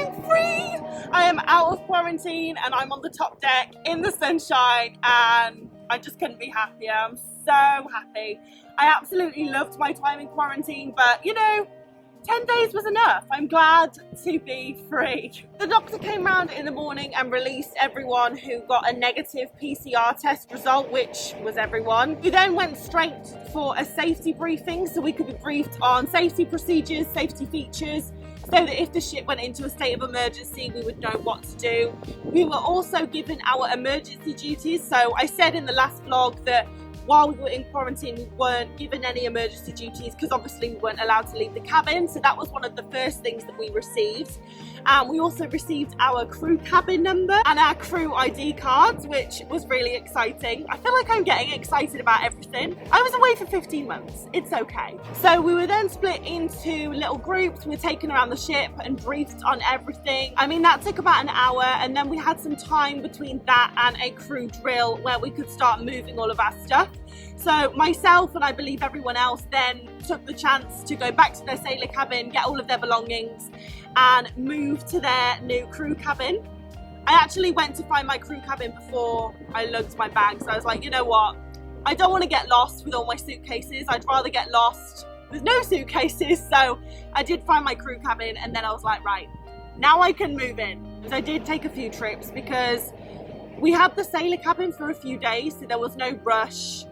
I'm free! I am out of quarantine and I'm on the top deck in the sunshine and I just couldn't be happier. I'm so happy. I absolutely loved my time in quarantine, but you know, 10 days was enough. I'm glad to be free. The doctor came round in the morning and released everyone who got a negative PCR test result, which was everyone. We then went straight for a safety briefing so we could be briefed on safety procedures, safety features, so that if the ship went into a state of emergency, we would know what to do. We were also given our emergency duties. So I said in the last vlog that while we were in quarantine, we weren't given any emergency duties because obviously we weren't allowed to leave the cabin. So that was one of the first things that we received. We also received our crew cabin number and our crew ID cards, which was really exciting. I feel like I'm getting excited about everything. I was away for 15 months. It's okay. So we were then split into little groups. We were taken around the ship and briefed on everything. I mean, that took about an hour, and then we had some time between that and a crew drill where we could start moving all of our stuff. So myself and I believe everyone else then took the chance to go back to their sailor cabin, get all of their belongings and move to their new crew cabin. I actually went to find my crew cabin before I lugged my bags. So I was like, you know what? I don't want to get lost with all my suitcases. I'd rather get lost with no suitcases. So I did find my crew cabin and then I was like, right, now I can move in. So I did take a few trips because we had the sailor cabin for a few days, so there was no rush.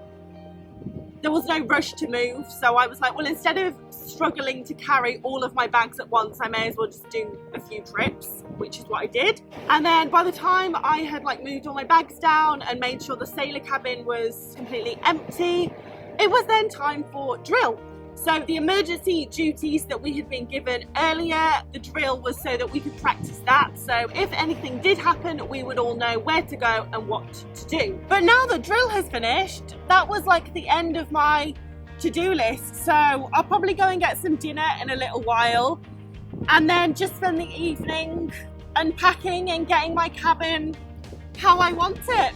There was no rush to move, so I was like, well, instead of struggling to carry all of my bags at once, I may as well just do a few trips, which is what I did. And then by the time I had like moved all my bags down and made sure the sailor cabin was completely empty, it was then time for drill. So the emergency duties that we had been given earlier, the drill was so that we could practice that. So if anything did happen, we would all know where to go and what to do. But now that drill has finished, that was like the end of my to-do list. So I'll probably go and get some dinner in a little while and then just spend the evening unpacking and getting my cabin how I want it.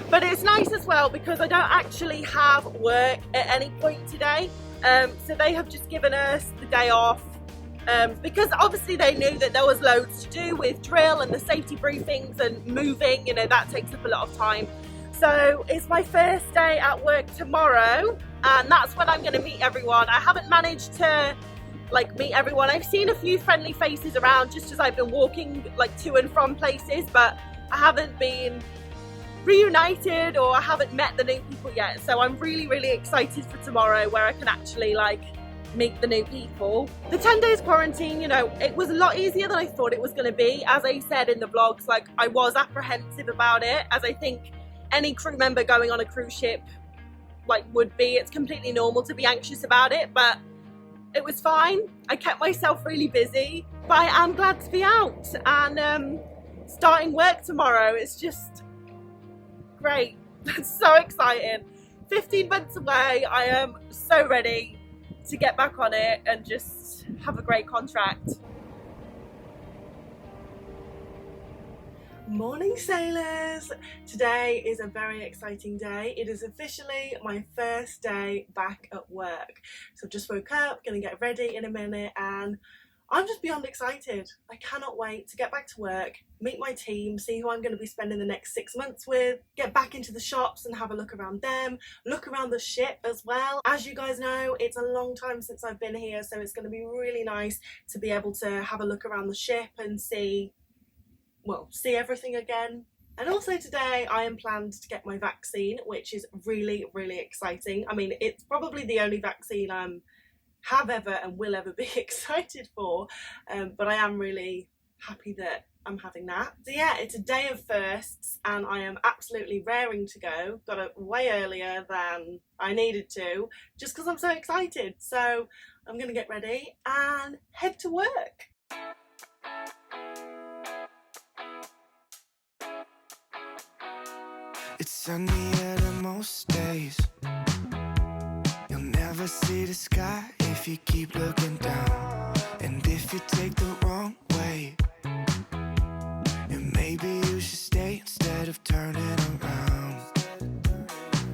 But it's nice as well because I don't actually have work at any point today. So they have just given us the day off because obviously they knew that there was loads to do with drill and the safety briefings and moving, you know, that takes up a lot of time. So it's my first day at work tomorrow and that's when I'm going to meet everyone. I haven't managed to like meet everyone. I've seen a few friendly faces around just as I've been walking like to and from places, but I haven't been reunited or I haven't met the new people yet. So I'm really, really excited for tomorrow where I can actually like meet the new people. The 10 days quarantine, you know, it was a lot easier than I thought it was going to be. As I said in the vlogs, like I was apprehensive about it, as I think any crew member going on a cruise ship like would be. It's completely normal to be anxious about it, but it was fine. I kept myself really busy, but I am glad to be out and starting work tomorrow. It's just great. It's so exciting. 15 months away. I am so ready to get back on it and just have a great contract. Morning sailors! Today is a very exciting day. It is officially my first day back at work. So just woke up, gonna get ready in a minute and I'm just beyond excited. I cannot wait to get back to work, meet my team, see who I'm going to be spending the next 6 months with, get back into the shops and have a look around them, look around the ship as well. As you guys know, it's a long time since I've been here, so it's going to be really nice to be able to have a look around the ship and see everything again. And also today I am planned to get my vaccine, which is really, really exciting. I mean, it's probably the only vaccine have ever and will ever be excited for, but I am really happy that I'm having that. So yeah, it's a day of firsts and I am absolutely raring to go. Got up way earlier than I needed to just because I'm so excited. So I'm gonna get ready and head to work. It's sunnier than most days. You'll never see the sky if you keep looking down. And if you take the wrong way, and maybe you should stay instead of turning around.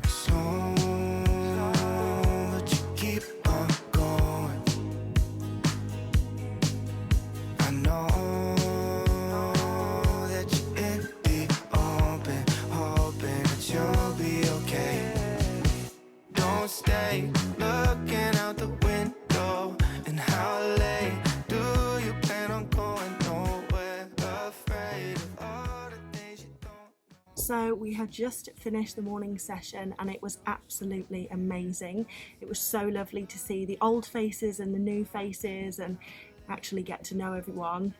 So but you keep on going. I know So we had just finished the morning session and it was absolutely amazing. It was so lovely to see the old faces and the new faces and actually get to know everyone.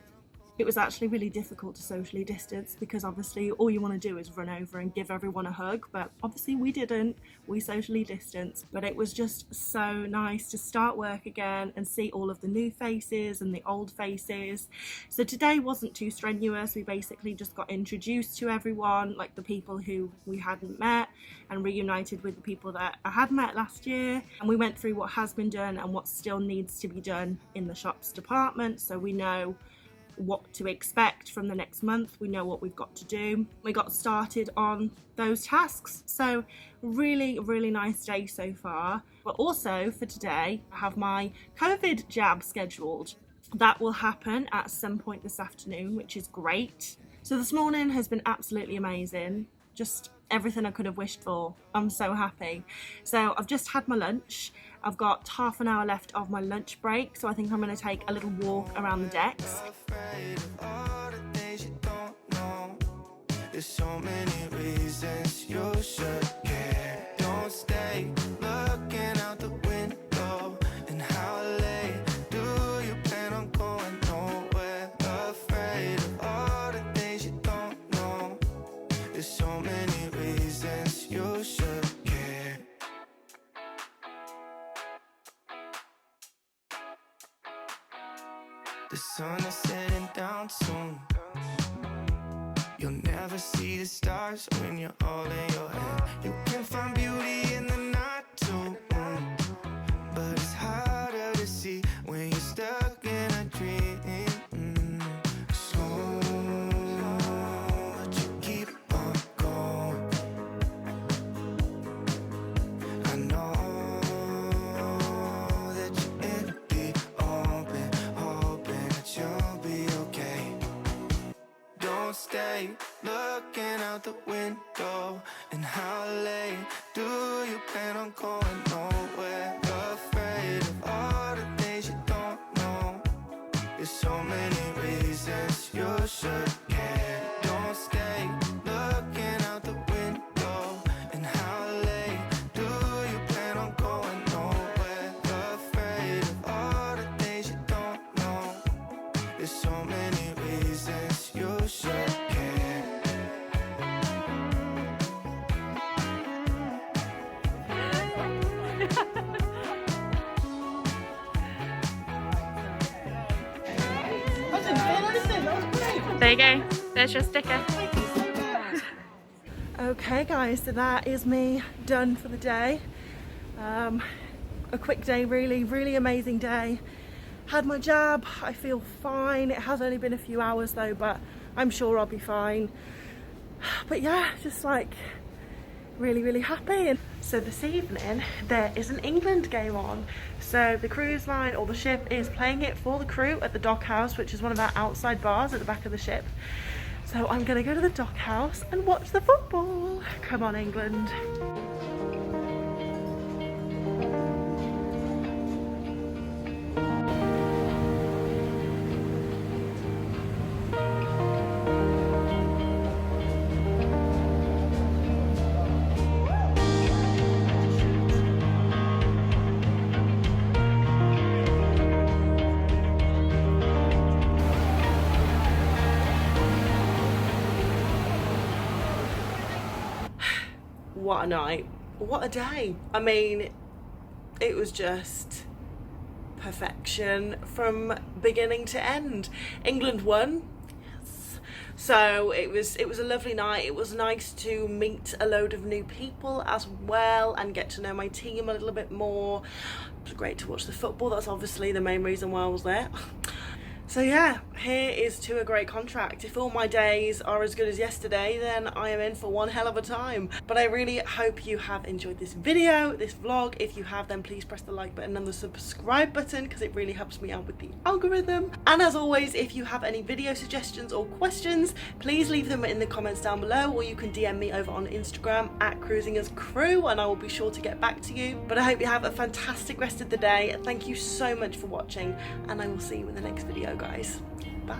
It was actually really difficult to socially distance because obviously all you want to do is run over and give everyone a hug, but obviously we didn't. We socially distanced, but it was just so nice to start work again and see all of the new faces and the old faces. So today wasn't too strenuous. We basically just got introduced to everyone, like the people who we hadn't met, and reunited with the people that I had met last year. And we went through what has been done and what still needs to be done in the shops department, so we know what to expect from the next month. We know what we've got to do. We got started on those tasks. So really nice day so far. But also for today, I have my COVID jab scheduled. That will happen at some point this afternoon, which is great. So this morning has been absolutely amazing. Just everything I could have wished for. I'm so happy. So I've just had my lunch. I've got half an hour left of my lunch break, so I think I'm going to take a little walk around the decks. There's so many reasons you should care. Don't stay looking out the window. And how late do you plan on going nowhere? Afraid of all the things you don't know. There's so many reasons you should care. The sun is setting down soon. You'll never see the stars when you're all in your head. You can find beauty in the night too, but it's harder to see when you're stuck in a dream. So but you keep on going. I know that you're in the open, hoping that you'll be okay. Don't stay looking out the window. And how late do you plan on going nowhere? Afraid of all the things you don't know. There's so many reasons you should care. Don't stay looking out the window. And how late do you plan on going nowhere? Afraid of all the things you don't know. There's so many reasons you should care. There you go, there's your sticker. Okay guys, so that is me done for the day. A quick day, really amazing day. Had my jab, I feel fine. It has only been a few hours though, but I'm sure I'll be fine. But yeah, just like really happy. And so this evening there is an England game on. So the cruise line or the ship is playing it for the crew at the Dock House, which is one of our outside bars at the back of the ship. So I'm gonna go to the Dock House and watch the football. Come on, England. What a night, what a day. I mean, it was just perfection from beginning to end. England won. Yes. So it was a lovely night. It was nice to meet a load of new people as well and get to know my team a little bit more. It was great to watch the football. That's obviously the main reason why I was there. So yeah, here is to a great contract. If all my days are as good as yesterday, then I am in for one hell of a time. But I really hope you have enjoyed this video, this vlog. If you have, then please press the like button and the subscribe button because it really helps me out with the algorithm. And as always, if you have any video suggestions or questions, please leave them in the comments down below, or you can DM me over on Instagram at CruisingAsCrew and I will be sure to get back to you. But I hope you have a fantastic rest of the day. Thank you so much for watching and I will see you in the next video, guys. Bye.